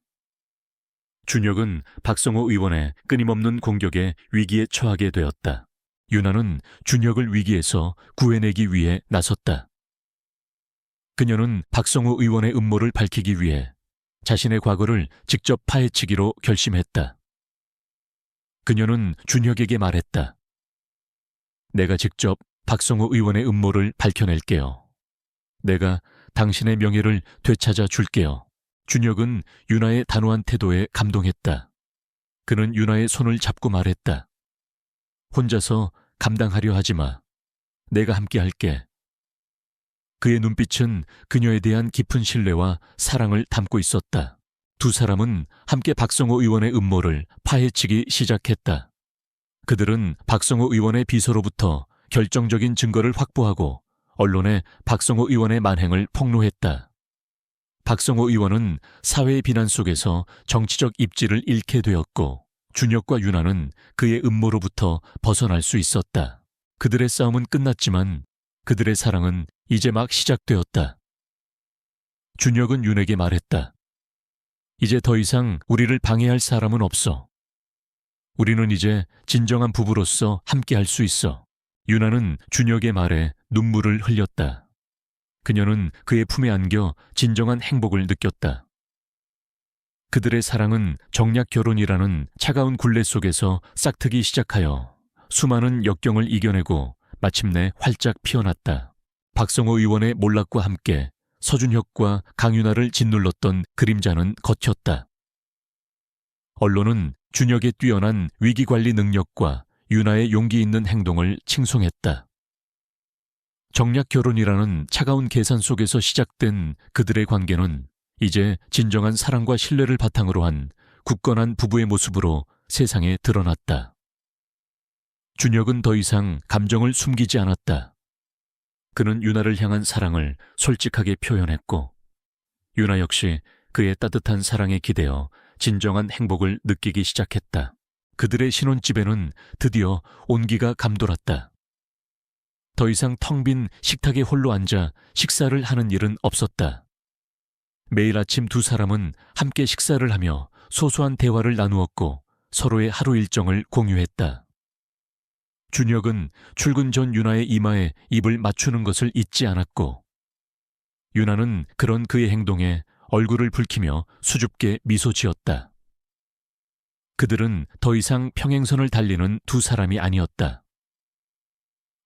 A: 준혁은 박성호 의원의 끊임없는 공격에 위기에 처하게 되었다. 유나는 준혁을 위기에서 구해내기 위해 나섰다. 그녀는 박성호 의원의 음모를 밝히기 위해 자신의 과거를 직접 파헤치기로 결심했다. 그녀는 준혁에게 말했다. 내가 직접 박성호 의원의 음모를 밝혀낼게요. 내가 당신의 명예를 되찾아 줄게요. 준혁은 유나의 단호한 태도에 감동했다. 그는 유나의 손을 잡고 말했다. 혼자서 감당하려 하지 마. 내가 함께 할게. 그의 눈빛은 그녀에 대한 깊은 신뢰와 사랑을 담고 있었다. 두 사람은 함께 박성호 의원의 음모를 파헤치기 시작했다. 그들은 박성호 의원의 비서로부터 결정적인 증거를 확보하고 언론에 박성호 의원의 만행을 폭로했다. 박성호 의원은 사회의 비난 속에서 정치적 입지를 잃게 되었고 준혁과 유나는 그의 음모로부터 벗어날 수 있었다. 그들의 싸움은 끝났지만 그들의 사랑은 이제 막 시작되었다. 준혁은 윤에게 말했다. 이제 더 이상 우리를 방해할 사람은 없어. 우리는 이제 진정한 부부로서 함께할 수 있어. 유나는 준혁의 말에 눈물을 흘렸다. 그녀는 그의 품에 안겨 진정한 행복을 느꼈다. 그들의 사랑은 정략 결혼이라는 차가운 굴레 속에서 싹트기 시작하여 수많은 역경을 이겨내고 마침내 활짝 피어났다. 박성호 의원의 몰락과 함께 서준혁과 강유나를 짓눌렀던 그림자는 걷혔다. 언론은 준혁의 뛰어난 위기관리 능력과 유나의 용기 있는 행동을 칭송했다. 정략 결혼이라는 차가운 계산 속에서 시작된 그들의 관계는 이제 진정한 사랑과 신뢰를 바탕으로 한 굳건한 부부의 모습으로 세상에 드러났다. 준혁은 더 이상 감정을 숨기지 않았다. 그는 유나를 향한 사랑을 솔직하게 표현했고 유나 역시 그의 따뜻한 사랑에 기대어 진정한 행복을 느끼기 시작했다. 그들의 신혼집에는 드디어 온기가 감돌았다. 더 이상 텅 빈 식탁에 홀로 앉아 식사를 하는 일은 없었다. 매일 아침 두 사람은 함께 식사를 하며 소소한 대화를 나누었고 서로의 하루 일정을 공유했다. 준혁은 출근 전 유나의 이마에 입을 맞추는 것을 잊지 않았고 유나는 그런 그의 행동에 얼굴을 붉히며 수줍게 미소 지었다. 그들은 더 이상 평행선을 달리는 두 사람이 아니었다.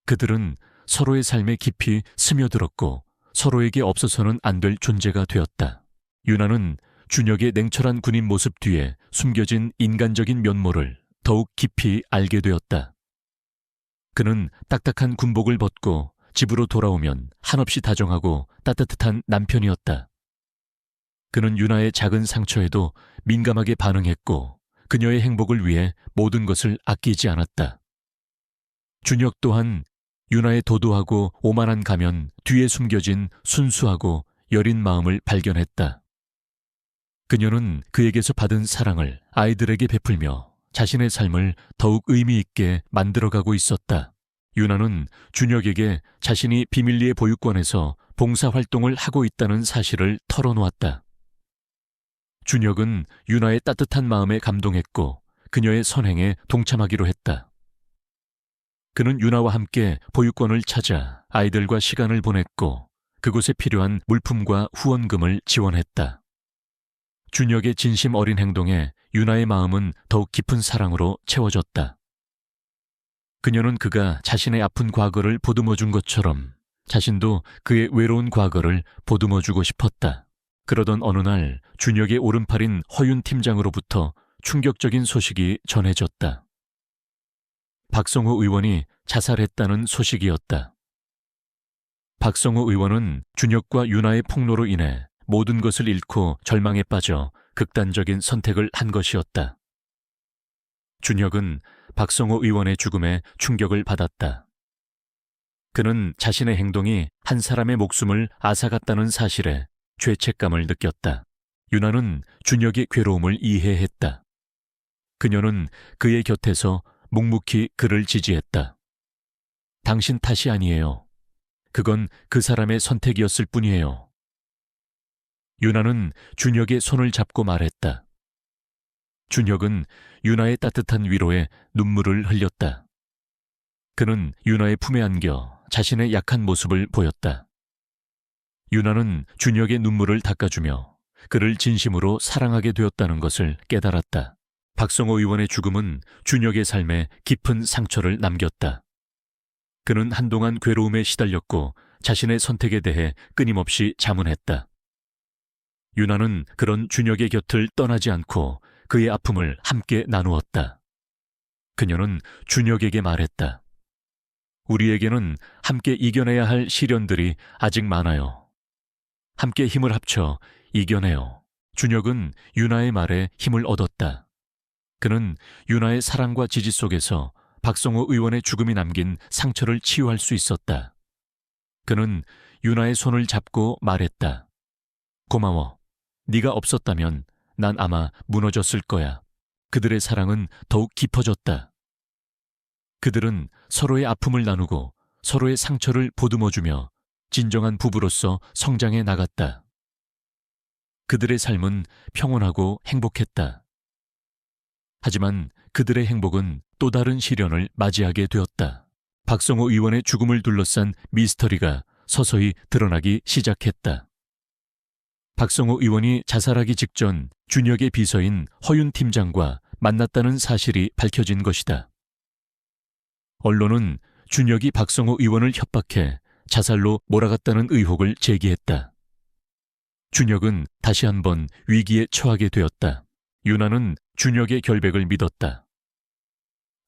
A: 그들은 서로의 삶에 깊이 스며들었고 서로에게 없어서는 안 될 존재가 되었다. 유나는 준혁의 냉철한 군인 모습 뒤에 숨겨진 인간적인 면모를 더욱 깊이 알게 되었다. 그는 딱딱한 군복을 벗고 집으로 돌아오면 한없이 다정하고 따뜻한 남편이었다. 그는 유나의 작은 상처에도 민감하게 반응했고 그녀의 행복을 위해 모든 것을 아끼지 않았다. 준혁 또한 유나의 도도하고 오만한 가면 뒤에 숨겨진 순수하고 여린 마음을 발견했다. 그녀는 그에게서 받은 사랑을 아이들에게 베풀며 자신의 삶을 더욱 의미 있게 만들어가고 있었다. 윤아는 준혁에게 자신이 비밀리에 보육원에서 봉사활동을 하고 있다는 사실을 털어놓았다. 준혁은 윤아의 따뜻한 마음에 감동했고 그녀의 선행에 동참하기로 했다. 그는 윤아와 함께 보육원을 찾아 아이들과 시간을 보냈고 그곳에 필요한 물품과 후원금을 지원했다. 준혁의 진심 어린 행동에 윤아의 마음은 더욱 깊은 사랑으로 채워졌다. 그녀는 그가 자신의 아픈 과거를 보듬어 준 것처럼 자신도 그의 외로운 과거를 보듬어 주고 싶었다. 그러던 어느 날 준혁의 오른팔인 허윤 팀장으로부터 충격적인 소식이 전해졌다. 박성호 의원이 자살했다는 소식이었다. 박성호 의원은 준혁과 윤아의 폭로로 인해 모든 것을 잃고 절망에 빠져 극단적인 선택을 한 것이었다. 준혁은 박성호 의원의 죽음에 충격을 받았다. 그는 자신의 행동이 한 사람의 목숨을 앗아갔다는 사실에 죄책감을 느꼈다. 윤아는 준혁의 괴로움을 이해했다. 그녀는 그의 곁에서 묵묵히 그를 지지했다. 당신 탓이 아니에요. 그건 그 사람의 선택이었을 뿐이에요. 윤아는 준혁의 손을 잡고 말했다. 준혁은 윤아의 따뜻한 위로에 눈물을 흘렸다. 그는 윤아의 품에 안겨 자신의 약한 모습을 보였다. 윤아는 준혁의 눈물을 닦아주며 그를 진심으로 사랑하게 되었다는 것을 깨달았다. 박성호 의원의 죽음은 준혁의 삶에 깊은 상처를 남겼다. 그는 한동안 괴로움에 시달렸고 자신의 선택에 대해 끊임없이 자문했다. 윤아는 그런 준혁의 곁을 떠나지 않고 그의 아픔을 함께 나누었다. 그녀는 준혁에게 말했다. 우리에게는 함께 이겨내야 할 시련들이 아직 많아요. 함께 힘을 합쳐 이겨내요. 준혁은 윤아의 말에 힘을 얻었다. 그는 윤아의 사랑과 지지 속에서 박성호 의원의 죽음이 남긴 상처를 치유할 수 있었다. 그는 윤아의 손을 잡고 말했다. 고마워. 네가 없었다면 난 아마 무너졌을 거야. 그들의 사랑은 더욱 깊어졌다. 그들은 서로의 아픔을 나누고 서로의 상처를 보듬어주며 진정한 부부로서 성장해 나갔다. 그들의 삶은 평온하고 행복했다. 하지만 그들의 행복은 또 다른 시련을 맞이하게 되었다. 박성호 의원의 죽음을 둘러싼 미스터리가 서서히 드러나기 시작했다. 박성호 의원이 자살하기 직전 준혁의 비서인 허윤 팀장과 만났다는 사실이 밝혀진 것이다. 언론은 준혁이 박성호 의원을 협박해 자살로 몰아갔다는 의혹을 제기했다. 준혁은 다시 한번 위기에 처하게 되었다. 윤아는 준혁의 결백을 믿었다.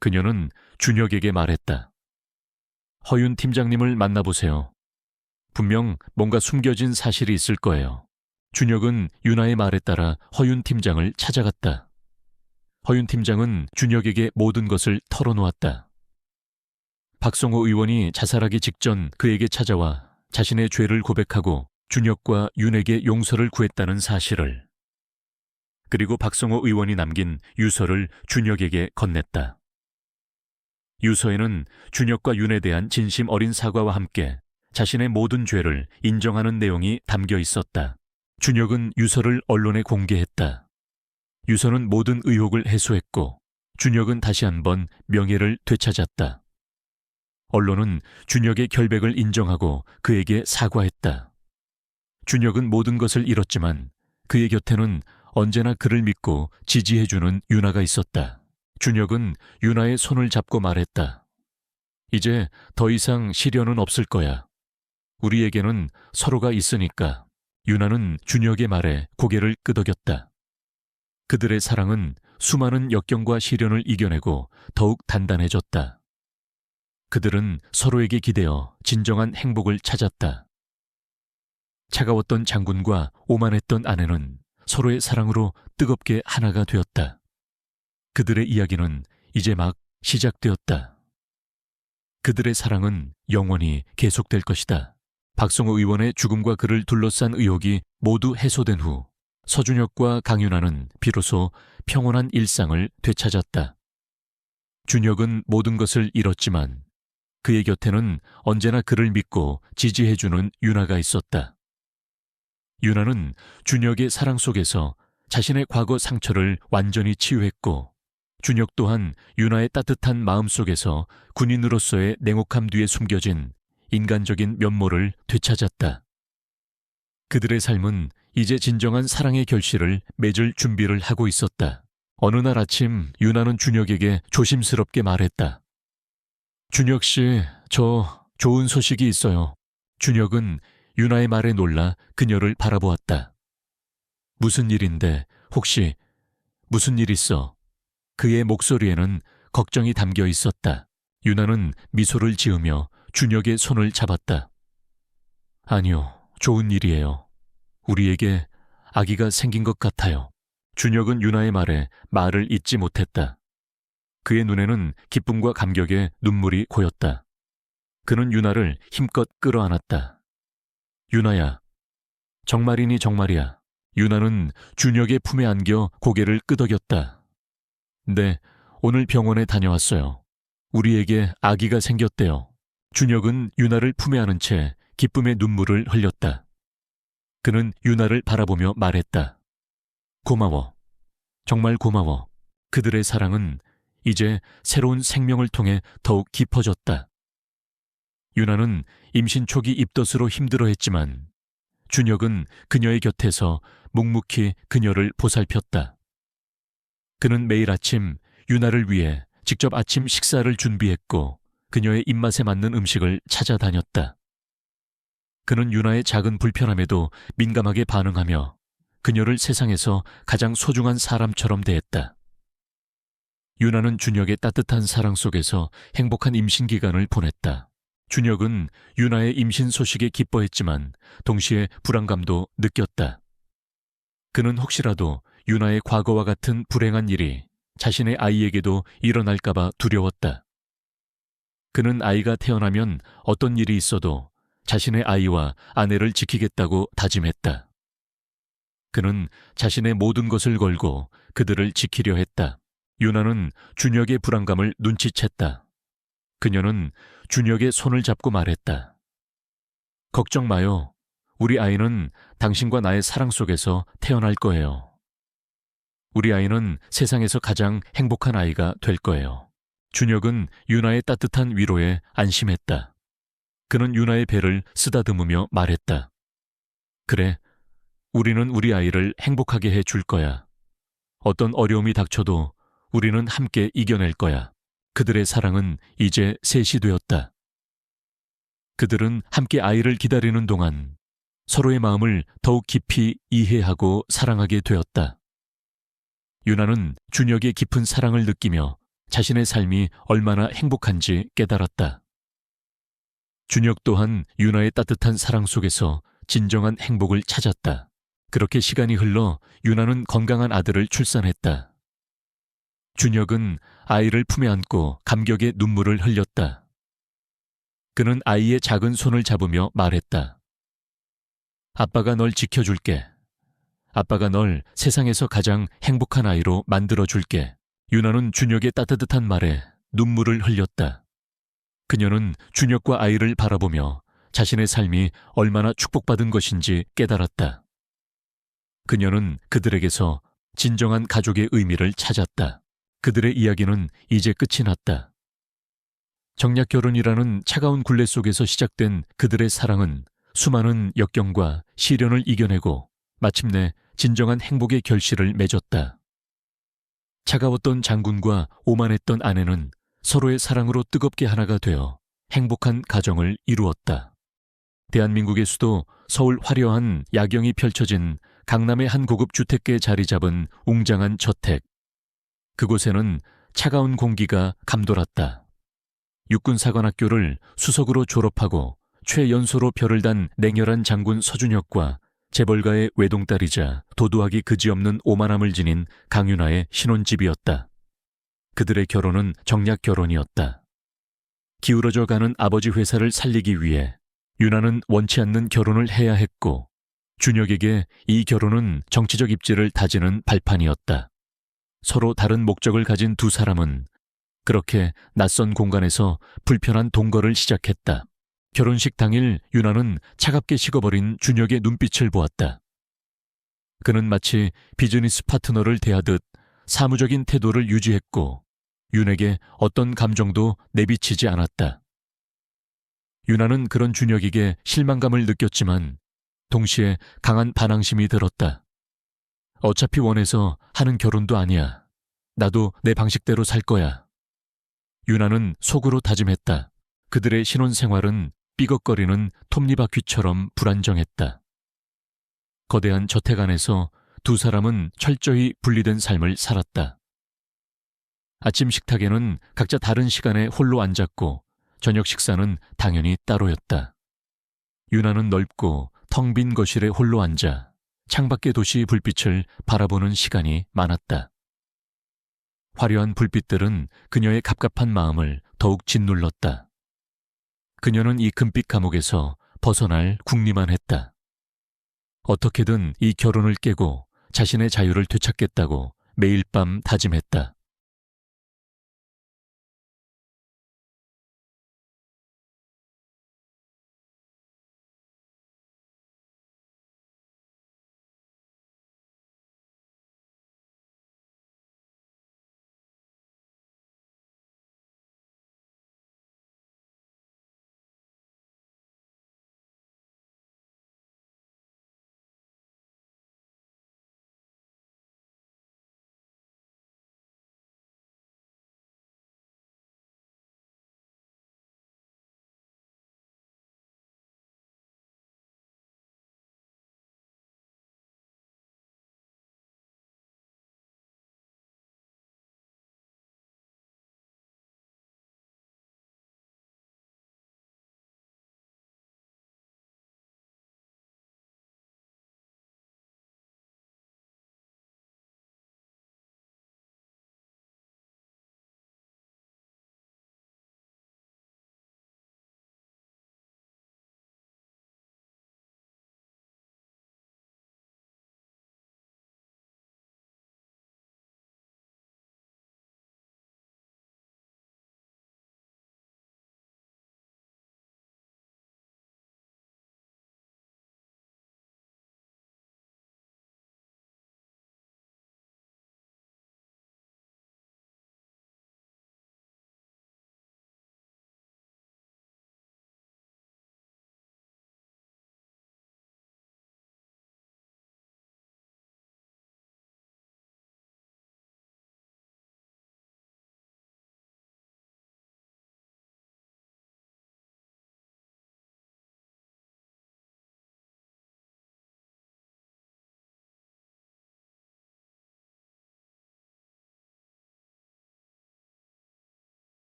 A: 그녀는 준혁에게 말했다. 허윤 팀장님을 만나보세요. 분명 뭔가 숨겨진 사실이 있을 거예요. 준혁은 윤아의 말에 따라 허윤 팀장을 찾아갔다. 허윤 팀장은 준혁에게 모든 것을 털어놓았다. 박성호 의원이 자살하기 직전 그에게 찾아와 자신의 죄를 고백하고 준혁과 윤에게 용서를 구했다는 사실을, 그리고 박성호 의원이 남긴 유서를 준혁에게 건넸다. 유서에는 준혁과 윤에 대한 진심 어린 사과와 함께 자신의 모든 죄를 인정하는 내용이 담겨 있었다. 준혁은 유서를 언론에 공개했다. 유서는 모든 의혹을 해소했고 준혁은 다시 한번 명예를 되찾았다. 언론은 준혁의 결백을 인정하고 그에게 사과했다. 준혁은 모든 것을 잃었지만 그의 곁에는 언제나 그를 믿고 지지해주는 윤아가 있었다. 준혁은 윤아의 손을 잡고 말했다. 이제 더 이상 시련은 없을 거야. 우리에게는 서로가 있으니까. 윤아는 준혁의 말에 고개를 끄덕였다. 그들의 사랑은 수많은 역경과 시련을 이겨내고 더욱 단단해졌다. 그들은 서로에게 기대어 진정한 행복을 찾았다. 차가웠던 장군과 오만했던 아내는 서로의 사랑으로 뜨겁게 하나가 되었다. 그들의 이야기는 이제 막 시작되었다. 그들의 사랑은 영원히 계속될 것이다. 박성호 의원의 죽음과 그를 둘러싼 의혹이 모두 해소된 후 서준혁과 강윤아는 비로소 평온한 일상을 되찾았다. 준혁은 모든 것을 잃었지만 그의 곁에는 언제나 그를 믿고 지지해주는 유나가 있었다. 유나는 준혁의 사랑 속에서 자신의 과거 상처를 완전히 치유했고, 준혁 또한 유나의 따뜻한 마음 속에서 군인으로서의 냉혹함 뒤에 숨겨진 인간적인 면모를 되찾았다. 그들의 삶은 이제 진정한 사랑의 결실을 맺을 준비를 하고 있었다. 어느 날 아침 유나는 준혁에게 조심스럽게 말했다. 준혁 씨, 저 좋은 소식이 있어요. 준혁은 유나의 말에 놀라 그녀를 바라보았다. 무슨 일인데, 혹시 무슨 일 있어? 그의 목소리에는 걱정이 담겨 있었다. 유나는 미소를 지으며 준혁의 손을 잡았다. 아니요, 좋은 일이에요. 우리에게 아기가 생긴 것 같아요. 준혁은 유나의 말에 말을 잇지 못했다. 그의 눈에는 기쁨과 감격에 눈물이 고였다. 그는 유나를 힘껏 끌어안았다. 유나야, 정말이니 정말이야. 유나는 준혁의 품에 안겨 고개를 끄덕였다. 네, 오늘 병원에 다녀왔어요. 우리에게 아기가 생겼대요. 준혁은 유나를 품에 안은 채 기쁨의 눈물을 흘렸다. 그는 유나를 바라보며 말했다. 고마워. 정말 고마워. 그들의 사랑은 이제 새로운 생명을 통해 더욱 깊어졌다. 유나는 임신 초기 입덧으로 힘들어했지만 준혁은 그녀의 곁에서 묵묵히 그녀를 보살폈다. 그는 매일 아침 유나를 위해 직접 아침 식사를 준비했고 그녀의 입맛에 맞는 음식을 찾아다녔다. 그는 유나의 작은 불편함에도 민감하게 반응하며 그녀를 세상에서 가장 소중한 사람처럼 대했다. 유나는 준혁의 따뜻한 사랑 속에서 행복한 임신 기간을 보냈다. 준혁은 유나의 임신 소식에 기뻐했지만 동시에 불안감도 느꼈다. 그는 혹시라도 유나의 과거와 같은 불행한 일이 자신의 아이에게도 일어날까봐 두려웠다. 그는 아이가 태어나면 어떤 일이 있어도 자신의 아이와 아내를 지키겠다고 다짐했다. 그는 자신의 모든 것을 걸고 그들을 지키려 했다. 유나는 준혁의 불안감을 눈치챘다. 그녀는 준혁의 손을 잡고 말했다. 걱정 마요. 우리 아이는 당신과 나의 사랑 속에서 태어날 거예요. 우리 아이는 세상에서 가장 행복한 아이가 될 거예요. 준혁은 유나의 따뜻한 위로에 안심했다. 그는 유나의 배를 쓰다듬으며 말했다. 그래, 우리는 우리 아이를 행복하게 해줄 거야. 어떤 어려움이 닥쳐도 우리는 함께 이겨낼 거야. 그들의 사랑은 이제 셋이 되었다. 그들은 함께 아이를 기다리는 동안 서로의 마음을 더욱 깊이 이해하고 사랑하게 되었다. 유나는 준혁의 깊은 사랑을 느끼며 자신의 삶이 얼마나 행복한지 깨달았다. 준혁 또한 유나의 따뜻한 사랑 속에서 진정한 행복을 찾았다. 그렇게 시간이 흘러 유나는 건강한 아들을 출산했다. 준혁은 아이를 품에 안고 감격의 눈물을 흘렸다. 그는 아이의 작은 손을 잡으며 말했다. 아빠가 널 지켜줄게. 아빠가 널 세상에서 가장 행복한 아이로 만들어줄게. 유나는 준혁의 따뜻한 말에 눈물을 흘렸다. 그녀는 준혁과 아이를 바라보며 자신의 삶이 얼마나 축복받은 것인지 깨달았다. 그녀는 그들에게서 진정한 가족의 의미를 찾았다. 그들의 이야기는 이제 끝이 났다. 정략결혼이라는 차가운 굴레 속에서 시작된 그들의 사랑은 수많은 역경과 시련을 이겨내고 마침내 진정한 행복의 결실을 맺었다. 차가웠던 장군과 오만했던 아내는 서로의 사랑으로 뜨겁게 하나가 되어 행복한 가정을 이루었다. 대한민국의 수도 서울 화려한 야경이 펼쳐진 강남의 한 고급 주택가에 자리 잡은 웅장한 저택. 그곳에는 차가운 공기가 감돌았다. 육군사관학교를 수석으로 졸업하고 최연소로 별을 단 냉혈한 장군 서준혁과 재벌가의 외동딸이자 도도하기 그지없는 오만함을 지닌 강윤아의 신혼집이었다. 그들의 결혼은 정략결혼이었다. 기울어져 가는 아버지 회사를 살리기 위해 윤아는 원치 않는 결혼을 해야 했고 준혁에게 이 결혼은 정치적 입지를 다지는 발판이었다. 서로 다른 목적을 가진 두 사람은 그렇게 낯선 공간에서 불편한 동거를 시작했다. 결혼식 당일 유나는 차갑게 식어버린 준혁의 눈빛을 보았다. 그는 마치 비즈니스 파트너를 대하듯 사무적인 태도를 유지했고 윤에게 어떤 감정도 내비치지 않았다. 유나는 그런 준혁에게 실망감을 느꼈지만 동시에 강한 반항심이 들었다. 어차피 원해서 하는 결혼도 아니야. 나도 내 방식대로 살 거야. 유나는 속으로 다짐했다. 그들의 신혼생활은 삐걱거리는 톱니바퀴처럼 불안정했다. 거대한 저택 안에서 두 사람은 철저히 분리된 삶을 살았다. 아침 식탁에는 각자 다른 시간에 홀로 앉았고 저녁 식사는 당연히 따로였다. 유나는 넓고 텅 빈 거실에 홀로 앉아 창밖의 도시 불빛을 바라보는 시간이 많았다. 화려한 불빛들은 그녀의 갑갑한 마음을 더욱 짓눌렀다. 그녀는 이 금빛 감옥에서 벗어날 궁리만 했다. 어떻게든 이 결혼을 깨고 자신의 자유를 되찾겠다고 매일 밤 다짐했다.